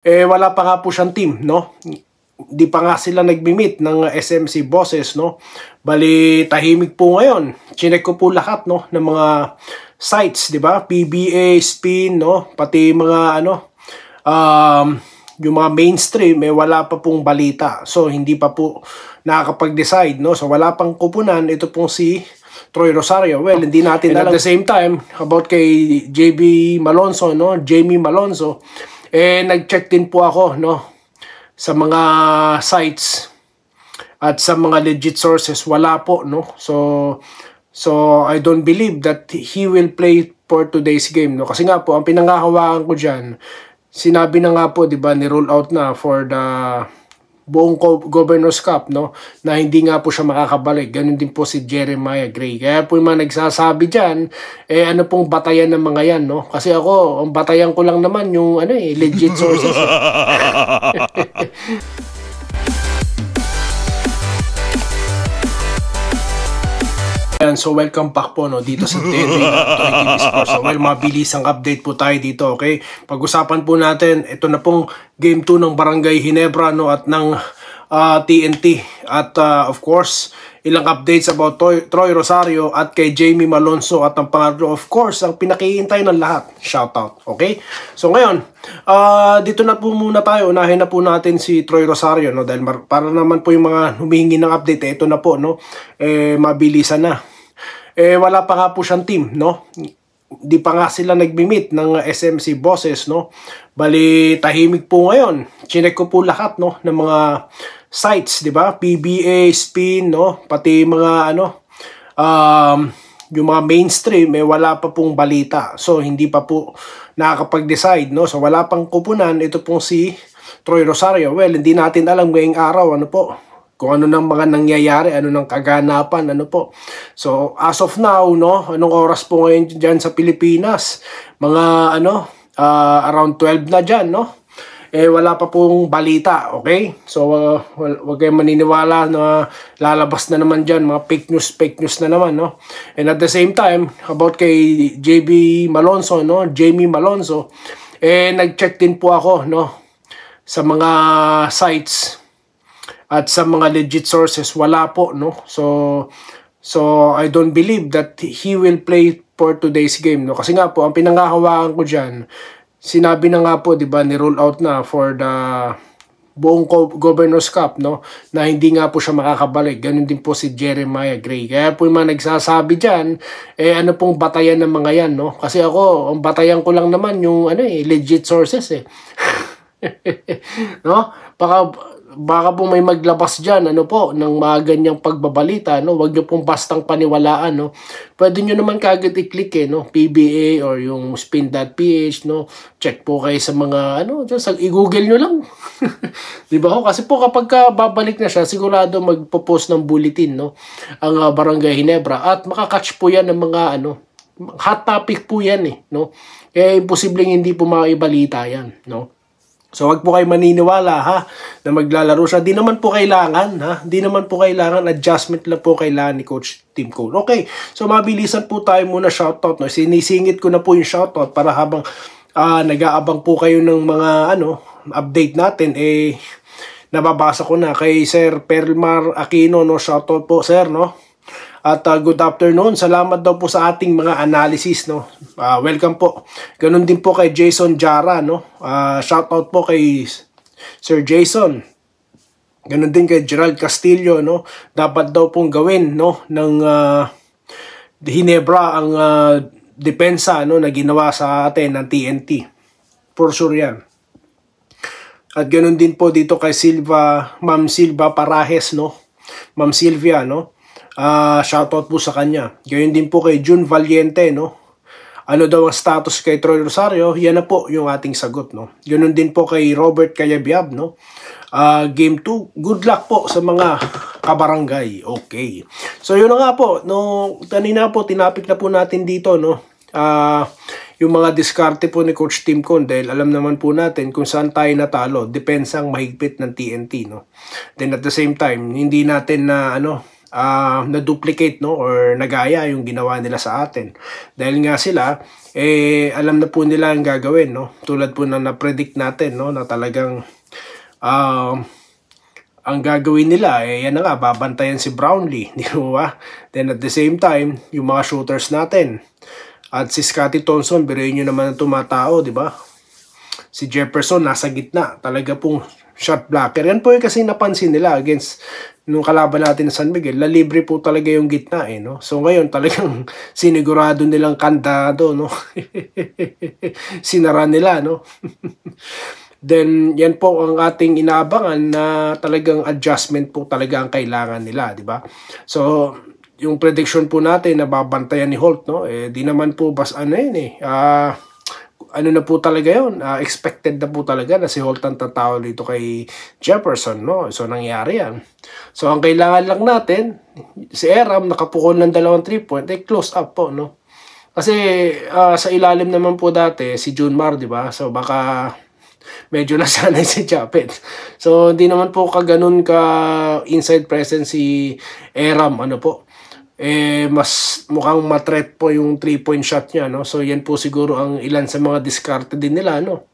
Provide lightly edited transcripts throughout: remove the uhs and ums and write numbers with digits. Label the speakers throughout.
Speaker 1: Wala pa nga po siyang team, no? Di pa nga sila nagmi-meet ng SMC bosses, no? Bali, tahimik po ngayon. Chinek ko po lahat, no? Ng mga sites, di ba? PBA, Spin, no? Pati mga, yung mga mainstream, wala pa pong balita. So, hindi pa po nakakapag-decide, no? So, wala pang kupunan. Ito pong si Troy Rosario. Well, hindi natin alam. At the same time, about kay JB Malonzo, no? Jamie Malonzo, nag-check din po ako, no? Sa mga sites at sa mga legit sources, wala po, no? So I don't believe that he will play for today's game, no? Kasi nga po, ang pinanghahawakan ko diyan, sinabi na nga po, 'di ba, ni-roll out na for the buong Governor's Cup, no? Na hindi nga po siya makakabalik. Ganun din po si Jeremiah Gray. Kaya po yung mga nagsasabi dyan, ano pong batayan ng mga yan, no? Kasi ako, ang batayan ko lang naman yung, legit sources. So welcome back po, no, dito sa TV Sports. So, well, mabilisang update po tayo dito, okay? Pag-usapan po natin, ito na pong Game 2 ng Barangay Ginebra, no, at ng TNT. At of course, ilang updates about Troy Rosario at kay Jamie Malonzo. At ang pangatlo, of course, ang pinakihintay ng lahat, shoutout, okay? So ngayon, dito na po muna tayo. Unahin na po natin si Troy Rosario, no, dahil para naman po yung mga humihingi ng update, ito na po, no, mabilisan na. Wala pa nga po siyang team, no? Di pa nga sila nagmi-meet ng SMC bosses, no? Bali, tahimik po ngayon. Chinek ko po lahat, no, ng mga sites, di ba? PBA, Spin, no? Pati mga, yung mga mainstream, wala pa pong balita. So, hindi pa po nakakapag-decide, no? So, wala pang kupunan. Ito pong si Troy Rosario. Well, hindi natin alam ngayong araw, ano po, kung ano nang mga nangyayari, ano nang kaganapan, ano po. So, as of now, no, anong oras po ngayon dyan sa Pilipinas? Mga, around 12 na dyan, no? Wala pa pong balita, okay? So, wag kayong maniniwala na lalabas na naman dyan, mga fake news na naman, no? And at the same time, about kay JB Malonzo, no? Jamie Malonzo, nag-check din po ako, no? Sa mga sites at sa mga legit sources, wala po, no? So I don't believe that he will play for today's game, no? Kasi nga po, ang pinanghahawakan ko dyan, sinabi na nga po, di ba, ni-roll out na for the buong Governor's Cup, no? Na hindi nga po siya makakabalik. Ganun din po si Jeremiah Gray. Kaya po yung mga nagsasabi dyan, ano pong batayan ng mga yan, no? Kasi ako, ang batayan ko lang naman yung, legit sources, no? Baka po may maglabas dyan, ng mga ganyang pagbabalita, no? Huwag nyo pong bastang paniwalaan, no? Pwede nyo naman kagad i-click, no? PBA or yung spin.ph, no? Check po kayo sa mga, i-google nyo lang. Diba ho? Kasi po kapag babalik na siya, sigurado magpo-post ng bulletin, no? Ang Barangay Ginebra. At makakatch po yan ng mga, hot topic po yan, no? Kaya imposibleng hindi po maibalita yan, no? So, wag po kayo maniniwala, ha, na maglalaro siya. Di naman po kailangan, ha? Di naman po kailangan. Adjustment lang po kailangan ni Coach Tim Cole. Okay, so mabilisan po tayo muna shoutout, no? Sinisingit ko na po yung shoutout para habang nag-aabang po kayo ng mga, update natin, nababasa ko na kay Sir Perlmar Aquino, no? Shoutout po, sir, no? At good afternoon. Salamat daw po sa ating mga analysis, no. Welcome po. Ganun din po kay Jason Jara, no. Shout out po kay Sir Jason. Ganun din kay Gerald Castillo, no. Dapat daw pong gawin, no, ng Ginebra ang depensa, no, na ginawa sa atin ng TNT. For sure 'yan. At ganun din po dito kay Ma'am Silva Parajes, no. Ma'am Silvia, no. Shoutout po sa kanya. Gayon din po kay June Valiente, no? Ano daw ang status kay Troy Rosario? Yan na po yung ating sagot, no? Ganon din po kay Robert Cayabyab, no? Game 2, good luck po sa mga kabarangay. Okay. So yun na nga po, no? Kanina po, tinapik na po natin dito, no? Yung mga diskarte po ni Coach Tim Cone, dahil alam naman po natin kung saan tayo natalo, depensang mahigpit ng TNT, no? Then at the same time, hindi natin na na-duplicate, no, or nagaya yung ginawa nila sa atin. Dahil nga sila, alam na po nila ang gagawin, no? Tulad po na na-predict natin, no, na talagang ang gagawin nila, yan na nga, babantayan si Brownlee, di ba? Then at the same time, yung mga shooters natin, at si Scottie Thompson, biruin nyo naman ang tumatao, di ba? Si Jefferson, nasa gitna, talaga pong shot blocker. Yan po yung kasi napansin nila against nung kalaban natin sa San Miguel, libre po talaga yung gitna, no? So ngayon, talagang sinigurado nilang kandado, no? Sinara nila, no? Then, yan po ang ating inaabangan na talagang adjustment po talaga ang kailangan nila, di ba? So, yung prediction po natin na babantayan ni Holt, no? Di naman po ano yun ano na po talaga yun, expected na po talaga na si Holt ang tatao dito kay Jefferson, no? So, nangyari yan. So, ang kailangan lang natin, si Eram nakapukol ng 2 3-point, close up po, no? Kasi, sa ilalim naman po dati, si Junmar, di ba? So, baka medyo nasanay si Japet. So, hindi naman po kaganon ka inside presence si Eram, ano po. Mas mukhang matret po yung 3-point shot niya, no? So, yan po siguro ang ilan sa mga discarded din nila, no?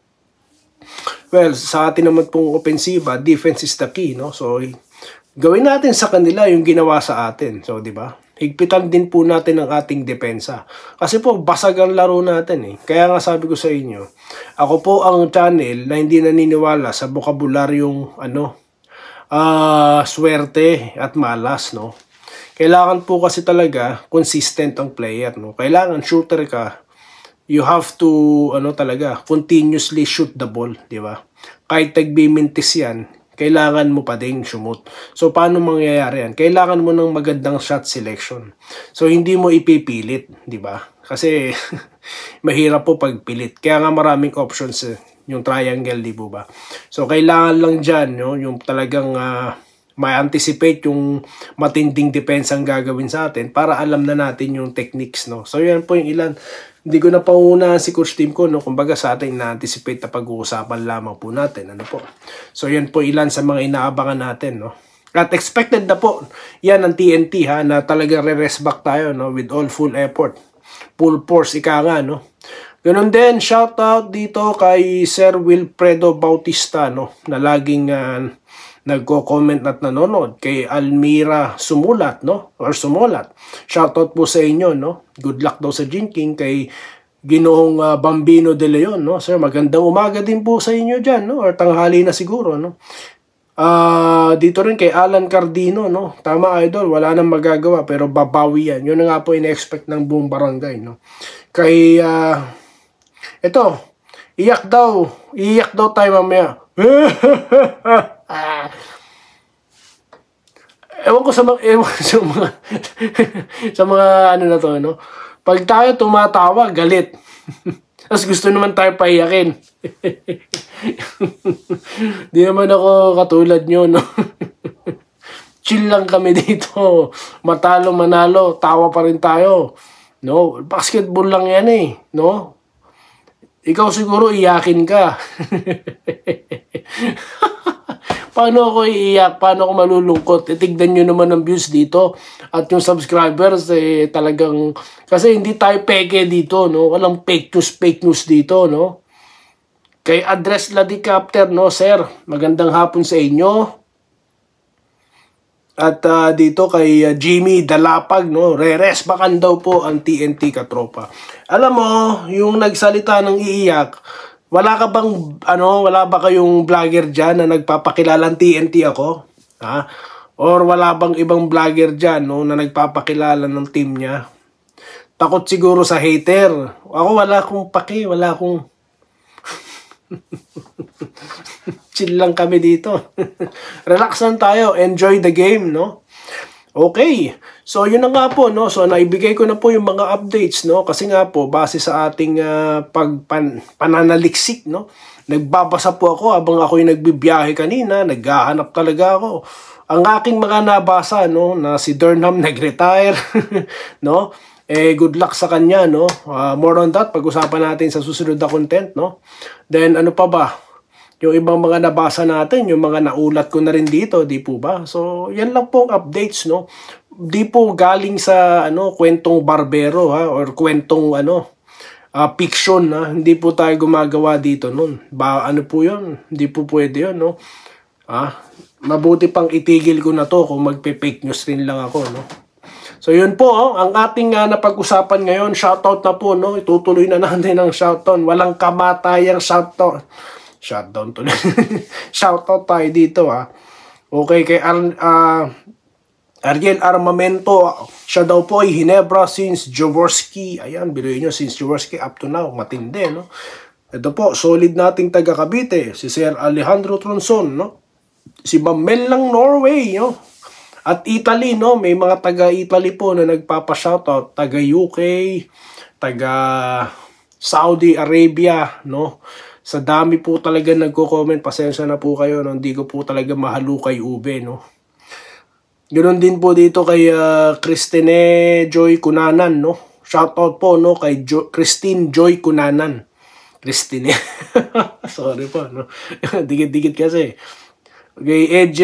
Speaker 1: Well, sa atin naman pong opensiba, defense is the key, no? So, gawin natin sa kanila yung ginawa sa atin. So, di ba? Higpitan din po natin ang ating depensa. Kasi po, basag ang laro natin, Kaya nga sabi ko sa inyo, ako po ang channel na hindi naniniwala sa bokabularyong, swerte at malas, no? Kailangan po kasi talaga consistent ang player, no? Kailangan shooter ka. You have to talaga continuously shoot the ball, di ba? Kahit tagbimintis yan, kailangan mo pa ding shoot. So paano mangyayari yan? Kailangan mo ng magandang shot selection. So hindi mo ipipilit, di ba? Kasi mahirap po pagpilit. Kaya nga maraming options yung triangle, di ba? So kailangan lang diyan, no, yung talagang ma-anticipate yung matinding defense ang gagawin sa atin para alam na natin yung techniques, no. So yan po yung ilan. Hindi ko na pauunahan si Coach Tim ko, no. Kumbaga sa atin na-anticipate na pag-uusapan lamang po natin, po. So yan po ilan sa mga inaabangan natin, no. At expected na po yan ang TNT, na talaga re-rest back tayo, no, with all full effort. Full force, ika nga, no. Ganun din, shout out dito kay Sir Wilfredo Bautista, no, na laging nagko-comment at nanonood. Kay Almira Sumulat, no? Or Sumulat. Shoutout po sa inyo, no? Good luck daw sa Jinking. Kay Ginoong Bambino de Leon, no? Sir, magandang umaga din po sa inyo dyan, no? Or tanghali na siguro, no? Dito rin kay Alan Cardino, no? Tama, idol. Wala nang magagawa pero babawi yan. Yun na nga po ina-expect ng buong barangay, no? Kay, ito, iyak daw tayo mamaya. Ewan ko sa mga sa mga na to, no? Pag tayo tumatawa, galit. Tapos gusto naman tayo paiyakin. Di naman ako katulad nyo, no? Chill lang kami dito. Matalo, manalo, tawa pa rin tayo. No? Basketball lang yan, no? Ikaw siguro iyakin ka. Paano ako iiyak? Paano ako malulungkot? Tignan nyo naman ang views dito. At yung subscribers, talagang... Kasi hindi tayo peke dito, no? Walang fake news dito, no? Kay Address Ladicapter, no, sir? Magandang hapon sa inyo. At dito kay Jimmy Dalapag, no? Re-rest bakan daw po ang TNT katropa. Alam mo, yung nagsalita ng iiyak... Wala ba kayong vlogger dyan na nagpapakilalang TNT ako? Ha? Or wala bang ibang vlogger dyan, no, na nagpapakilala ng team niya? Takot siguro sa hater. Ako wala akong wala akong... Chill lang kami dito. Relax lang tayo. Enjoy the game, no? Okay. So, yun na nga po, no? So, naibigay ko na po yung mga updates, no? Kasi nga po, base sa ating pananaliksik, no? Nagbabasa po ako habang ako'y nagbibiyahe kanina. Naghahanap talaga ako. Ang aking mga nabasa, no? Na si Durham nag-retire, no? Good luck sa kanya, no? More on that, pag-usapan natin sa susunod na content, no? Then, ano pa ba? yung ibang mga nabasa natin, yung mga naulat ko na rin dito, di po ba? So, yan lang pong updates, no? Di po galing sa kwentong barbero, ha, or kwentong fiction, ha. Hindi po tayo gumagawa dito nun. Ano po yun? Hindi po pwede yun, no? Mabuti pang itigil ko na to kung magpe-fake news rin lang ako, no? So yun po, ang ating napag-usapan ngayon. Shoutout na po, no? Itutuloy na natin ang shoutout. Walang kamatayang shoutout. Shutdown tuloy. Shoutout tayo dito, ha. Okay, kay Ariel Armamento. Siya daw po ay Ginebra since Jaworski. Ayan, biruin nyo, since Jaworski up to now. Matindi, no? Ito po, solid nating taga Cavite. Si Sir Alejandro Tronson, no? Si Mamel ng Norway, no? At Italy, no? May mga taga-Italy po na nagpapa-shoutout. Taga-UK, taga-Saudi Arabia, no? Sa dami po talaga nagko-comment. Pasensya na po kayo, no? Hindi ko po talaga mahalo kay Ube, no? Ganoon din po dito kay Christine Joy Cunanan, no? Shoutout po, no? Kay Christine Joy Cunanan. Christine. Sorry po, no? Dikit-dikit kasi. Okay, AJ...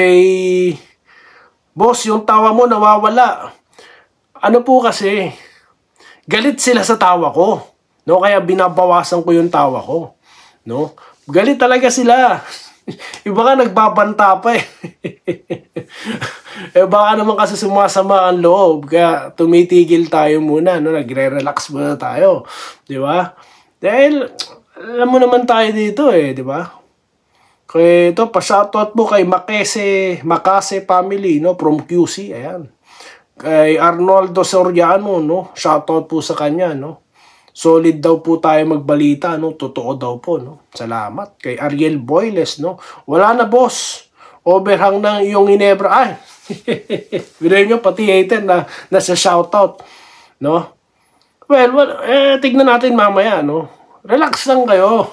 Speaker 1: Boss, yung tawa mo nawawala. Ano po kasi, galit sila sa tawa ko. No? Kaya binabawasan ko yung tawa ko. No? Galit talaga sila. Iba ka nagbabanta pa eh. Baka naman kasi sumasama ang loob. Kaya tumitigil tayo muna. No? Nagre-relax muna tayo. Di ba? Dahil, alam mo naman tayo dito eh. Di ba? Kaya ito, pa-shoutout po kay Makase family, no, from QC, ayan. Kay Arnoldo Soriano, no, shoutout po sa kanya, no. Solid daw po tayo magbalita, no, totoo daw po, no. Salamat. Kay Ariel Boyles, no. Wala na, boss. Overhang ng iyong Ginebra. Ay, bilhin nyo, pati hater na nasa shoutout, no. Well, tignan natin mamaya, no. Relax lang kayo.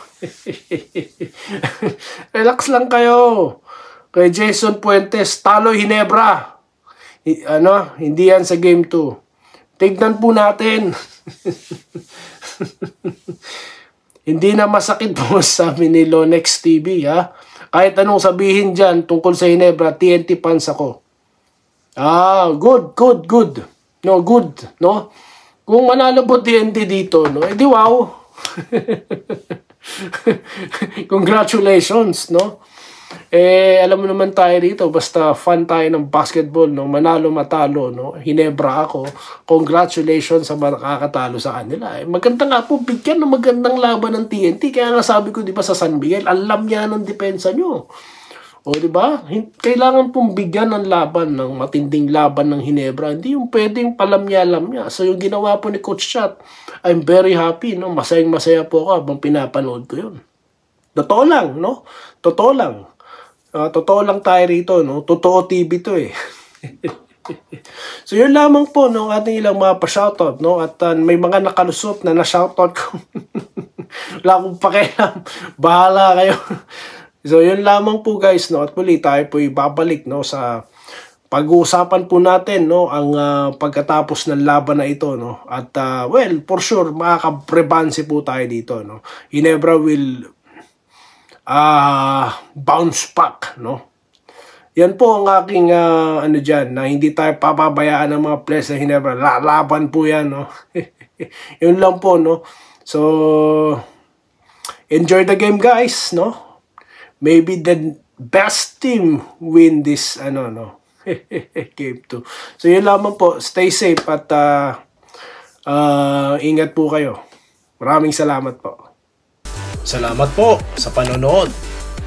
Speaker 1: Relax lang kayo. Kay Jason Puentes, talo Ginebra. Hindi yan sa game 2. Tignan po natin. Hindi na masakit po sabi ni Lonex TV, ha. Kahit anong sabihin dyan tungkol sa Ginebra, TNT fans ako. Good. No, good, no. Kung manalo po TNT dito, no, edi wow. Congratulations, no? Alam mo naman tayo dito, basta fan tayo ng basketball, no? Manalo matalo, no? Ginebra ako. Congratulations sa makakatalo sa kanila. Maganda nga po, bigyan ng magandang laban ng TNT. Kaya nga sabi ko, di ba, sa San Miguel, alam niya ng depensa nyo. O, di ba? Kailangan pong bigyan ng laban, ng matinding laban ng Ginebra. Hindi yung pwedeng palamya-lamya. So, yung ginawa po ni Coach Chat, I'm very happy, no? Masayang-masaya po ako habang pinapanood ko yun. Totoo lang, no? Totoo lang. Totoo lang tayo rito, no? Totoo TV to eh. So, yun lamang po, no? Ating ilang mga pa-shoutout, no? At may mga nakalusot na na-shoutout ko. Wala akong pakialam. Bahala kayo. So, yun lamang po guys, no? At muli tayo po ibabalik, no? Sa pag-uusapan po natin, no? Ang pagkatapos ng laban na ito, no? At, well, for sure, makaka-prebansi po tayo dito, no? Ginebra will bounce back, no? Yan po ang aking, dyan, na hindi tayo papabayaan ng mga players na Ginebra. Laban po yan, no? Yun lang po, no? So, enjoy the game, guys, no? Maybe the best team win this, game 2. So, yun lamang po. Stay safe at ingat po kayo. Maraming salamat po. Salamat po sa panonood.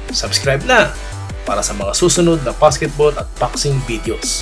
Speaker 1: Subscribe na para sa mga susunod na basketball at boxing videos.